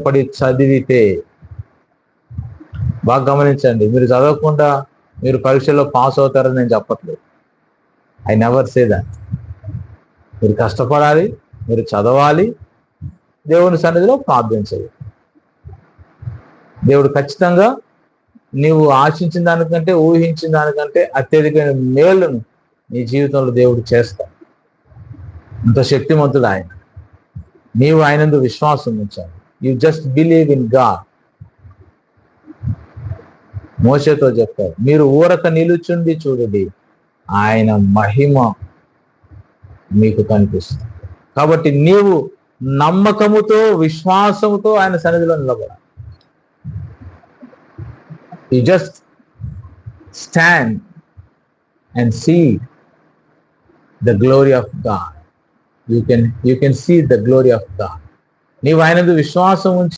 కష్టపడి చదివితే, బాగా గమనించండి, మీరు చదవకుండా మీరు పరీక్షల్లో పాస్ అవుతారని నేను చెప్పట్లేదు. I never say that. మీరు కష్టపడాలి, మీరు చదవాలి, దేవుని సన్నిధిలో ప్రార్థించాలి. దేవుడు ఖచ్చితంగా నీవు ఆశించిన దానికంటే, ఊహించిన దానికంటే అత్యధికమైన మేలును నీ జీవితంలో దేవుడు చేస్తాడు. అంత శక్తిమంతుడు ఆయన. నీవు ఆయనందు విశ్వాసం ఉంచాలి. You just believe in God. మోషేతో చెప్తారు, మీరు ఊరక నిలుచుండి చూడండి, ఆయన మహిమ మీకు కనిపిస్తుంది. కాబట్టి నీవు నమ్మకముతో, విశ్వాసముతో ఆయన సన్నిధిలో నిలబడాలి. You just stand and see the glory of God. You can see the glory of God. నీవు ఆయనందు విశ్వాసం ఉంచి